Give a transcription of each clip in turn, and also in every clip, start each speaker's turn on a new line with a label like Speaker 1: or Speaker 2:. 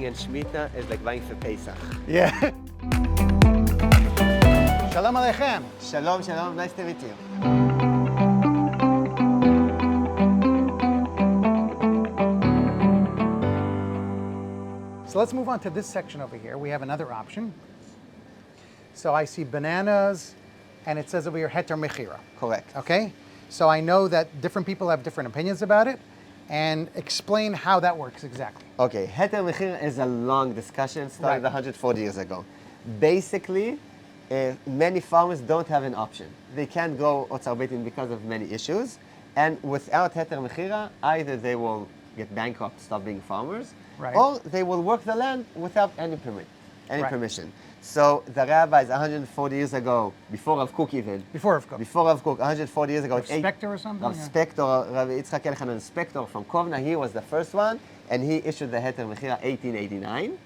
Speaker 1: in Shmitta is like buying for Pesach.
Speaker 2: Yeah. Shalom Aleichem.
Speaker 1: Shalom, shalom. Nice to meet you.
Speaker 2: So let's move on to this section over here. We have another option. So I see bananas, and it says over here, heter mechira.
Speaker 1: Correct.
Speaker 2: Okay? So I know that different people have different opinions about it, and explain how that works exactly.
Speaker 1: Okay, heter mechira is a long discussion, started 140 years ago. Basically, many farmers don't have an option. They can't go otzar beitin because of many issues, and without heter mechira, either they will get bankrupt, stop being farmers, or they will work the land without any permission. So the rabbis 140 years ago, before Rav Kook even.
Speaker 2: Before Rav Kook,
Speaker 1: 140 years ago.
Speaker 2: Spector or something?
Speaker 1: Rav Spector, Rabbi Yitzchak Elchanan Spector from Kovna, he was the first one, and he issued the heter mechira 1889.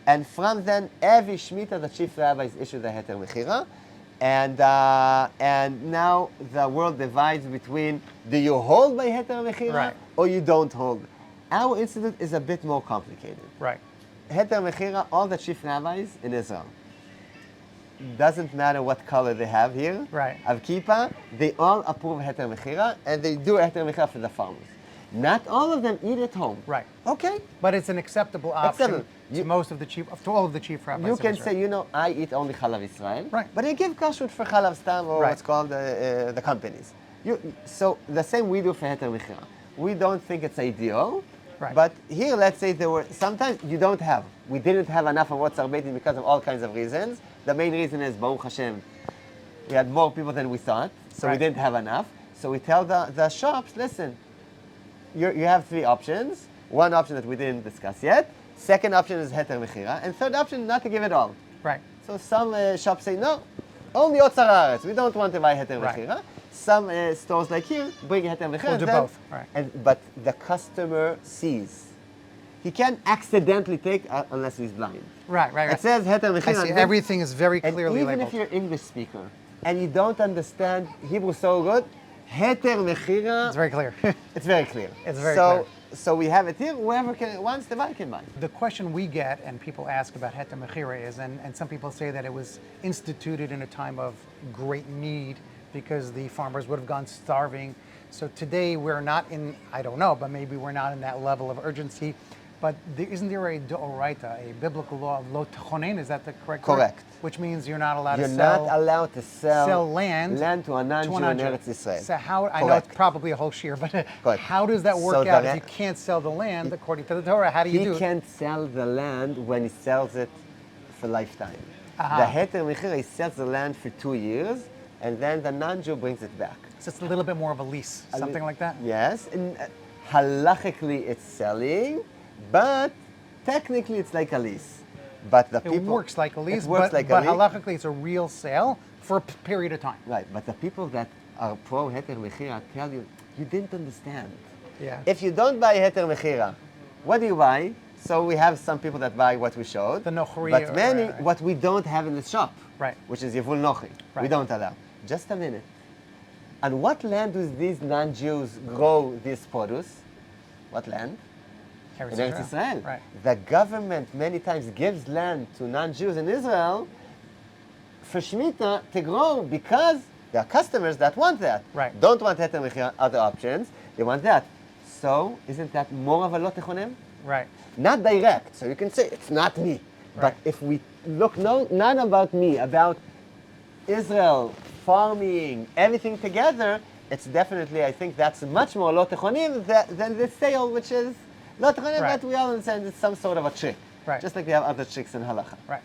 Speaker 1: And from then, every Shmitta, the chief rabbis issued the heter mechira. And now the world divides between, do you hold by heter mechira or you don't hold? Our institute is a bit more complicated.
Speaker 2: Right.
Speaker 1: Heter mechira, all the chief rabbis in Israel, doesn't matter what color they have here, of kippah, they all approve heter mechira, and they do heter mechira for the farmers. Not all of them eat at home.
Speaker 2: Right.
Speaker 1: Okay.
Speaker 2: But it's an acceptable option to all of the chief rabbis.
Speaker 1: You can say, I eat only Chalav Israel,
Speaker 2: right?
Speaker 1: But I give kashrut for Chalav Stam or what's called the companies. So the same we do for heter mechira. We don't think it's ideal.
Speaker 2: Right.
Speaker 1: But here, let's say sometimes we didn't have enough of otzar beitin because of all kinds of reasons. The main reason is, Baruch Hashem, we had more people than we thought, so we didn't have enough. So we tell the shops, listen, you have three options. One option that we didn't discuss yet. Second option is heter mechira. And third option, not to give it all.
Speaker 2: Right.
Speaker 1: So some shops say, no, only otzar haaretz. We don't want to buy heter mechira. Some stores like here bring heter mechira.
Speaker 2: We'll do both.
Speaker 1: But the customer sees. He can't accidentally take unless he's blind.
Speaker 2: Right.
Speaker 1: It says heter mechira.
Speaker 2: Everything is very clearly labeled.
Speaker 1: Even if you're English speaker and you don't understand Hebrew so good, heter mechira.
Speaker 2: It's very clear.
Speaker 1: It's very clear.
Speaker 2: It's very clear.
Speaker 1: So we have it here. Whoever wants to buy can buy.
Speaker 2: The question we get and people ask about heter mechira is, and some people say that it was instituted in a time of great need because the farmers would have gone starving. So today we're not in, I don't know, but maybe we're not in that level of urgency. But isn't there a d'oraita, a biblical law of lo techonen? Is that the correct word?
Speaker 1: Correct.
Speaker 2: Which means you're not allowed
Speaker 1: to sell
Speaker 2: land
Speaker 1: to a non-Jew in Eretz Israel.
Speaker 2: So I know it's probably a whole shiur, but how does that work out? If you can't sell the land according to the Torah, how do you do it?
Speaker 1: He can't sell the land when he sells it for lifetime. The heter mechira, he sells the land for 2 years, and then the non-Jew brings it back.
Speaker 2: So it's a little bit more of a lease, something like that?
Speaker 1: Yes. And halachically it's selling, but technically it's like a lease. But it
Speaker 2: works like a lease, but halachically it's a real sale for a period of time.
Speaker 1: Right, but the people that are pro heter mechira tell you, you didn't understand.
Speaker 2: Yeah.
Speaker 1: If you don't buy heter mechira, what do you buy? So we have some people that buy what we showed,
Speaker 2: the nochri,
Speaker 1: but many what we don't have in the shop, which is yevul nochi. We don't allow. Just a minute. And what land do these non-Jews grow this produce? What land? In Eretz Israel.
Speaker 2: Right.
Speaker 1: The government many times gives land to non-Jews in Israel for Shmitta to grow because there are customers that want that.
Speaker 2: Right.
Speaker 1: Don't want heter mechira, other options. They want that. So isn't that more of a lo techonem?
Speaker 2: Right.
Speaker 1: Not direct. So you can say it's not me. But if we look not about me, about Israel, farming, everything together, it's definitely, I think that's much more lo techonim than the sale, which is lo techonim, but we all understand it's some sort of a trick.
Speaker 2: Right.
Speaker 1: Just like we have other tricks in halacha.
Speaker 2: Right.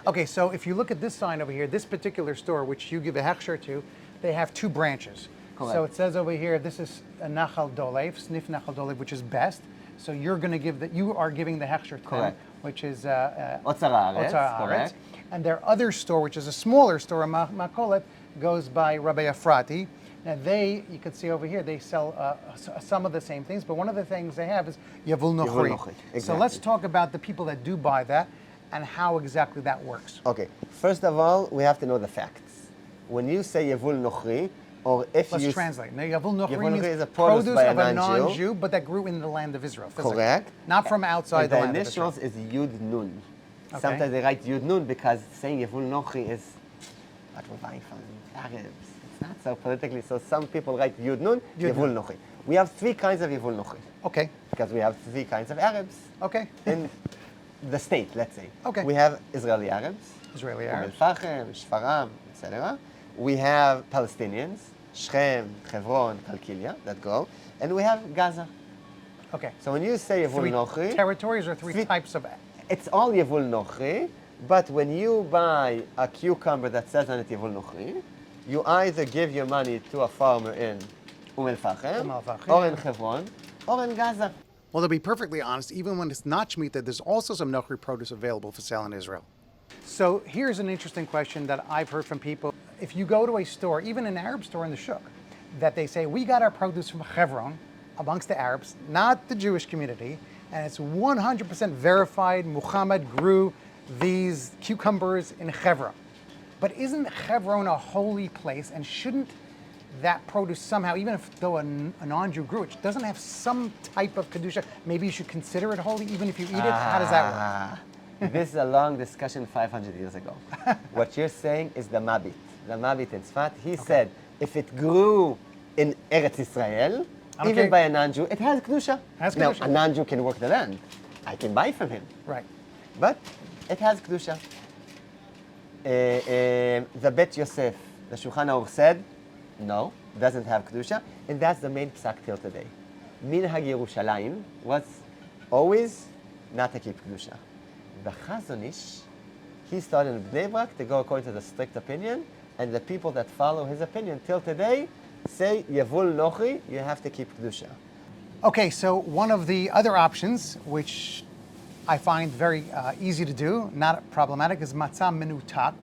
Speaker 2: Okay, so if you look at this sign over here, this particular store, which you give a hechsher to, they have two branches.
Speaker 1: Correct.
Speaker 2: So it says over here, this is a nachal dolev, snif nachal dolev, which is best. So you are giving the hechsher to them, which is
Speaker 1: otzar haaretz. Correct.
Speaker 2: And their other store, which is a smaller store, Makolet, goes by Rabbi Efrati. Now you can see over here, they sell some of the same things, but one of the things they have is Yevul Nochri.
Speaker 1: Exactly.
Speaker 2: So let's talk about the people that do buy that and how exactly that works.
Speaker 1: Okay, first of all, we have to know the facts. When you say Yevul Nochri, Or if
Speaker 2: Let's
Speaker 1: you
Speaker 2: translate. Now, Yavul Nochri
Speaker 1: Yavul
Speaker 2: means
Speaker 1: Nochri is a produce by a
Speaker 2: of a
Speaker 1: non-Jew.
Speaker 2: non-Jew, but that grew in the land of Israel. Physically.
Speaker 1: Correct.
Speaker 2: Not from outside
Speaker 1: And
Speaker 2: the
Speaker 1: the
Speaker 2: land of Israel.
Speaker 1: initials is Yud Nun.
Speaker 2: Okay.
Speaker 1: Sometimes they write Yud Nun because saying Yavul Nochri is what we're buying from Arabs. It's not so politically. So some people write Yud Nun,
Speaker 2: Yud
Speaker 1: Yavul
Speaker 2: Nun.
Speaker 1: Nochri. We have 3 kinds of Yavul Nochri
Speaker 2: Okay.
Speaker 1: because we have 3 kinds of Arabs
Speaker 2: Okay.
Speaker 1: in the state, let's say.
Speaker 2: Okay.
Speaker 1: We have Israeli Arabs,
Speaker 2: Israeli Arabs.
Speaker 1: Fachem, Shfaram, etc. We have Palestinians, Shechem, Hebron, Kalkilia, that go. And we have Gaza.
Speaker 2: Okay.
Speaker 1: So when you say Yavul
Speaker 2: 3
Speaker 1: Nochri,
Speaker 2: territories or 3
Speaker 1: Three-
Speaker 2: types of.
Speaker 1: it's all Yavul Nochri, but when you buy a cucumber that says on it Yavul Nochri, you either give your money to a farmer in Fachem,
Speaker 2: Fachem.
Speaker 1: or in Hebron, or in Gaza.
Speaker 2: Well, to be perfectly honest, even when it's not Shmitta, there's also some Nochri produce available for sale in Israel. So here's an interesting question that I've heard from people. If you go to a store, even an Arab store in the Shuk, that they say, we got our produce from Hebron, amongst the Arabs, not the Jewish community, and it's 100% verified Muhammad grew these cucumbers in Hebron. But isn't Hebron a holy place, and shouldn't that produce somehow, even if though a non-Jew grew it, doesn't have some type of kedusha, maybe you should consider it holy even if you eat it? How does that work?
Speaker 1: This is a long discussion 500 years ago. What you're saying is the Mabit. The Mabit in Tzfat, he said, if it grew in Eretz Israel,
Speaker 2: Okay.
Speaker 1: even by a non-Jew, it has kedusha.
Speaker 2: Has
Speaker 1: Now,
Speaker 2: kedusha.
Speaker 1: a non-Jew can work the land. I can buy from him.
Speaker 2: Right.
Speaker 1: But it has kedusha. The Bet Yosef, the Shulchan Aruch said, no, doesn't have kedusha, and that's the main psak till today. Minhag Yerushalayim was always not to keep kedusha. The Chazon Ish, he started in Bnei Brak to go according to the strict opinion, and the people that follow his opinion till today say Yavul Nochri, you have to keep kedusha.
Speaker 2: Okay, so one of the other options, which I find very easy to do, not problematic, is matzah menutak,